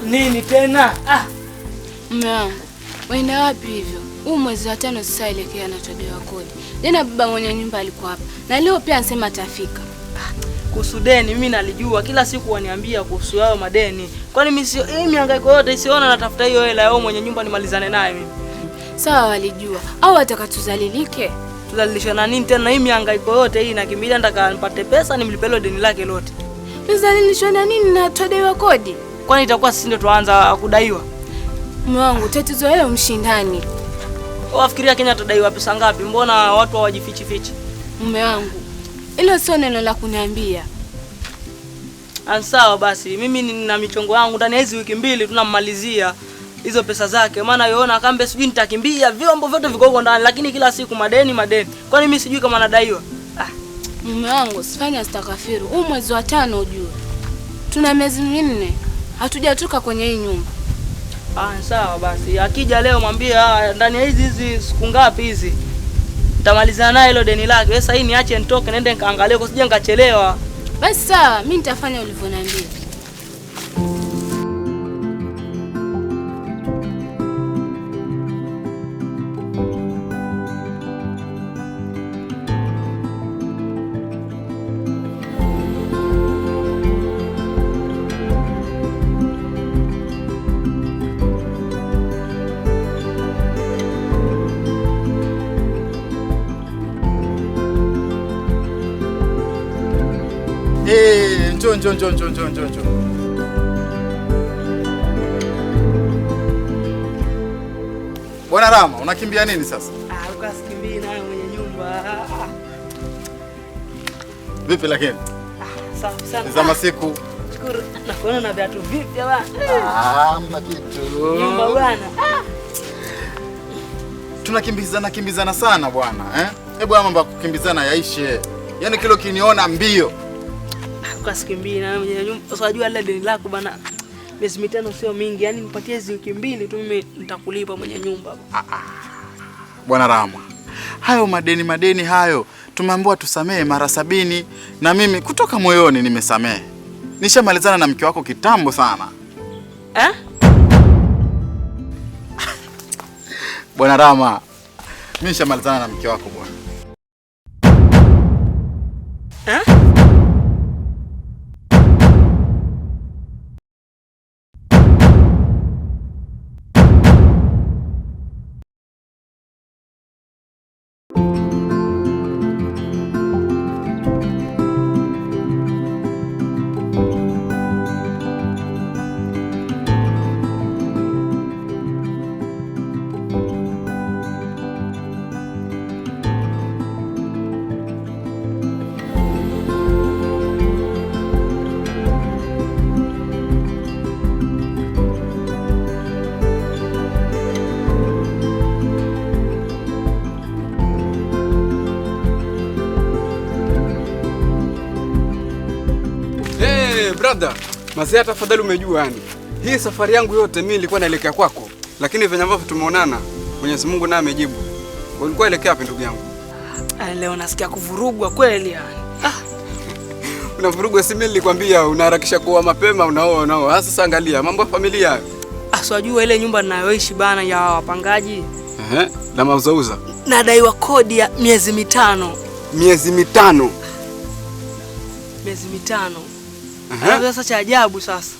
Nini tena? Mume wangu, waenda wapi hivyo? Huu mwezi wa 5 sasa elekea na todewa kodi. Jana baba mwenye nyumba alikuwa hapa. Na leo pia anasema atafika. Kuhusu deni mimi nalijua, kila siku waniambia kuhusu yao madeni. Kwani mimi sio mihangaiko yote isiona natafuta hiyo hela yao mwenye nyumba nimalizane naye mimi. Sawa walijua. Au atakatuzalilike? Tuzalilishwa na nini tena? Hii mihangaiko yote hii nakimbilia nataka nipate pesa nimlipe hilo deni lake lote. Tuzalilishwa na nini na todewa kodi? Kwani itakuwa sisi ndio tuanza kudaiwa? Mume wangu, tatizo wewe mshindani. Wafikiria Kenya tutadaiwa pesa ngapi? Mbona watu hawajifichi fichi? Mume wangu, hilo sio neno la kuniambia. Sawa basi, mimi nina michongo yangu ndani ya hizo wiki 2 tunamalizia hizo pesa zake. Maana yona kambe sijui nitakimbia, vyombo vyote viko huko ndani, lakini kila siku madeni. Kwani mimi sijui kama nadaiwa? Mume wangu, sifanye astakafiru. Huu mwezi wa 5 ujue. Tuna miezi 4 hatujatoka kwenye hii nyumba. Sawa basi. Akija leo mwambie ndani ya hizi siku ngapi hizi nitamalizana naye hilo deni lake. Sasa hii niache nitoke nende nikaangalie kwa sije nikachelewa. Basi sawa, mimi nitafanya ulivyoniambia. Njoo. Bwana Rama, unakimbia nini sasa? Ukasikimbii naye mwenye nyumba. Vipi lakini? Safi sana. Za masiku. Shukuru. Nakuona na viatu vipya bwana. Mna kitu. Nyumba bwana. Tunakimbizana sana bwana, Hebu mambo ya kukimbizana yaishe. Yaani kilo kiniona mbio. Ukasikimbii na mwenye nyumba. Sasa unajua ile deni lako bwana. Miezi 5 sio mingi, yani nipatie hizo wiki 2 tu mimi nitakulipa mwenye nyumba. Bwana Rama, hayo madeni hayo tumeambiwa tusamee mara 70 na mimi kutoka moyoni nimesamee. Nishamalizana na mke wako kitambo sana. Bwana Rama, mimi nishamalizana na mke wako bwana. Brother, mazee tafadhali umejua yani. Hii safari yangu yote mimi nilikuwa naelekea kwako, lakini venye ambavyo tumeonana, Mwenyezi Mungu naye amejibu. Ulikuwa elekea wapi ndugu yangu? Leo nasikia kuvurugwa kweli yani. Unavurugwa si mimi nilikwambia unaharakisha kuoa mapema unaoa. Sasa angalia mambo ya familia hayo. Unajua ile nyumba ninayoishi bana ya wapangaji. Na mauzauza. Nadaiwa kodi ya miezi 5. Miezi 5. Miezi 5. Sasa cha ajabu sasa.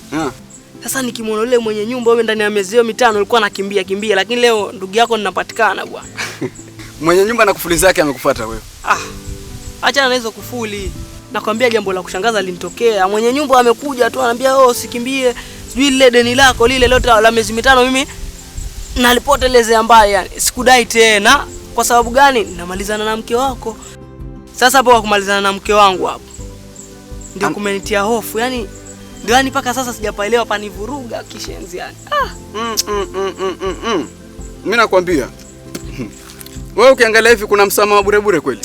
Sasa nikimwona yule mwenye nyumba wewe ndani ya miezi hiyo 5 alikuwa anakimbia, lakini leo ndugu yako ninapatikana bwana. Mwenye nyumba na kufuli zake amekufuata wewe. Acha na hizo kufuli. Nakwambia jambo la kushangaza linitokea. Mwenye nyumba amekuja tu ananiambia usikimbie. Sijui ile deni lako lile lote la miezi 5 mimi nalipotelezea mbaya yani. Sikudai tena. Kwa sababu gani? Namalizana na mke wako. Sasa hapo kumalizana na mke wangu hapo ndio kumenitia hofu yani. Ndio yani paka sasa sijapaelewa panivuruga kishenzi yani. Mimi nakwambia. Wewe ukiangalia hivi kuna msamaha bure kweli.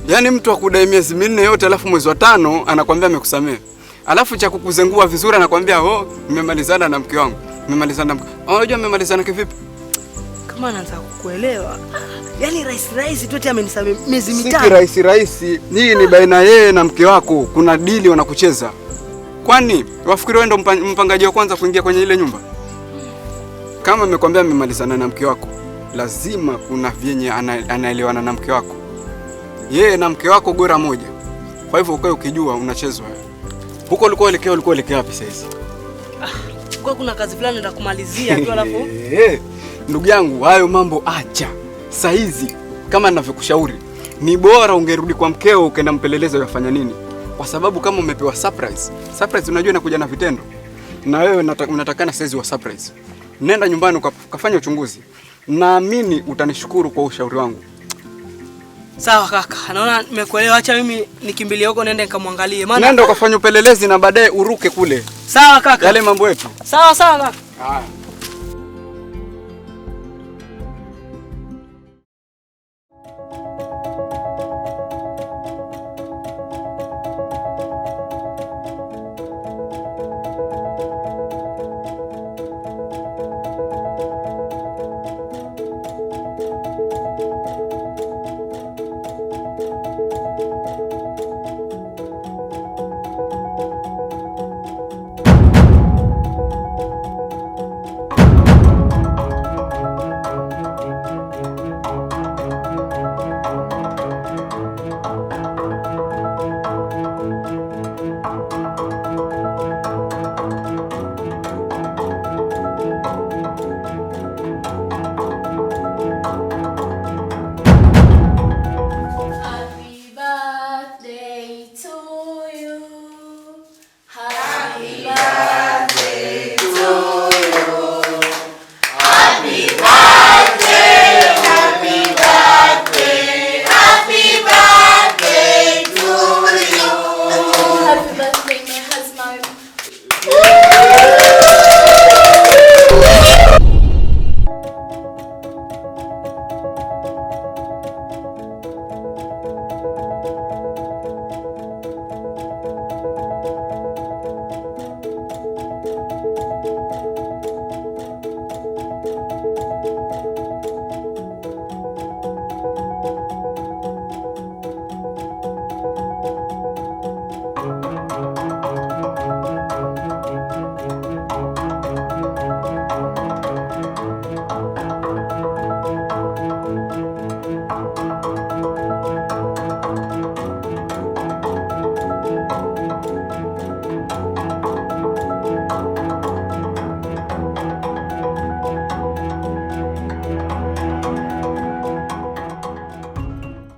Yaani mtu akudai miezi 4 yote alafu mwezi wa 5 anakuambia amekusamea. Alafu cha kukuzengua vizuri anakuambia nimemalizana na mke wangu. Nimemalizana na mke. Unajua mmemalizana kivipi? Kama anaanza kukuelewa. Yaani rais tu eti amenisamea miezi 5. Si rais. Hii ni baina yeye na mke wako. Kuna dili wanakucheza. Kwani wafikiri wewe ndo mpangaji wa kwanza kuingia kwenye ile nyumba? Kama amekwambia amemalizana na mke wako, lazima kuna vyenye anaelewana na mke wako. Yeye na mke wako gora moja. Kwa hivyo ukae ukijua unachezwa. Huko ulikuwa elekea wapi sasa? Kwa kuna kazi fulani nataka kumalizia tu alafu. Ndugu yangu, hayo mambo acha. Saizi kama ninavyokushauri, ni bora ungerudi kwa mkeo ukaenda mpeleleza yafanya nini. Kwa sababu kama umepewa surprise unajua inakuja na vitendo. Na wewe unatakana saizi wa surprise. Nenda nyumbani ukafanya uchunguzi. Naamini utanishukuru kwa ushauri wangu. Sawa kaka, naona nimekuelewa. Acha mimi nikimbilie huko nende nikamwangalie. Maana nenda ukafanya upelelezi na baadaye uruke kule. Sawa kaka. Yale mambo yetu. Sawa kaka. Haya.